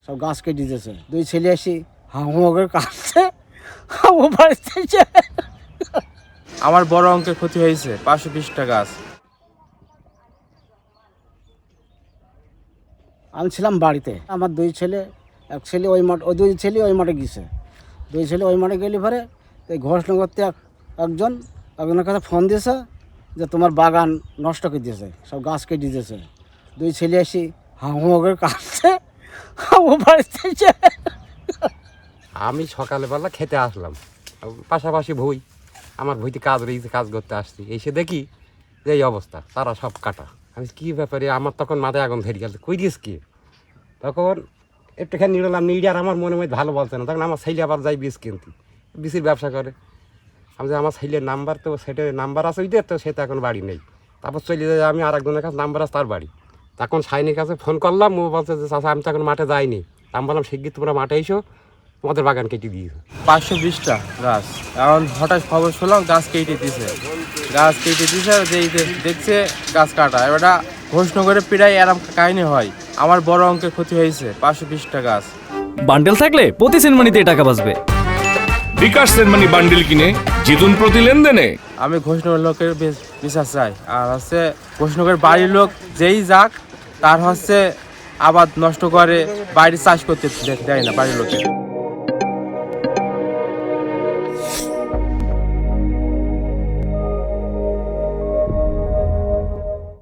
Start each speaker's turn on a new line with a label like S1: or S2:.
S1: সব গাছ কেটে দিয়েছে। দুই ছেলে আসি হামুকে কাটছে, হামু বাড়িতে।
S2: আমার বড় অঙ্কের ক্ষতি হয়েছে, 520টা গাছ।
S1: আমি ছিলাম বাড়িতে, আমার দুই ছেলে, এক ছেলে ওই মাঠ, ওই দুই ছেলে ওই মাঠে গেছে। দুই ছেলে ওই মাঠে গেলে পরে এই ঘোষনগরতে একজনের কাছে ফোন দিয়েছে যে তোমার বাগান নষ্ট করে দিয়েছে, সব গাছ কেটে দিয়েছে। দুই ছেলে আসি হামুকে কাটছে, হামু বাড়িতে।
S3: আমি সকালবেলা খেতে আসলাম, পাশাপাশি ভুই, আমার ভুইতে কাজ রয়েছে, কাজ করতে আসছি। এসে দেখি যে এই অবস্থা, তারা সব কাটা। আমি কী ব্যাপারে, আমার তখন মাথায় আগুন ধরে গেছে, কই দিস কি? তখন একটুখানি নিলাম, নিয়ে আর আমার মনে মধ্যে ভালো বলছে না। তখন আমার ছেলে আবার যাই বীজ কিনতে, বীজের ব্যবসা করে। আমি যে আমার ছেলের নাম্বার, তো সেটা নাম্বার আছে ওই দিয়ে, তো সেটা এখন বাড়ি নেই। তারপর চলে যাই আমি আর একজনের কাছে নাম্বার আছে, তার বাড়ি। তখন সাইনের কাছে ফোন করলাম, ও বলছে যে চাচা আমি তো এখন মাঠে যাইনি। আমি বললাম শিগগির তোমরা মাঠে এসো, তোমাদের বাগান কেটে দিয়েছে।
S2: 520টা গাছ। এখন হঠাৎ খবর শুনলাম গাছ কেটে দিছে, যেই দেখছে গাছ কাটা। এবারটা ঘোষনগরে প্রায় এরম কাহিনী হয়। আমার বড় অঙ্কের ক্ষতি হয়েছে, 520টা গাছ।
S4: বান্ডেল থাকলে প্রতি সেনমানিতে টাকা বাঁচবে।
S5: বিকাশ সেনমানি বান্ডিল কিনে জিতুন প্রতি লেনদেনে।
S2: আমি ঘোষনগর লোকের বিচার চাই। আর হচ্ছে ঘোষনগরের বাড়ির লোক যেই যাক, তার হচ্ছে আবাদ নষ্ট করে, বাইরে চাষ করতে দেয় না বাড়ির লোকে।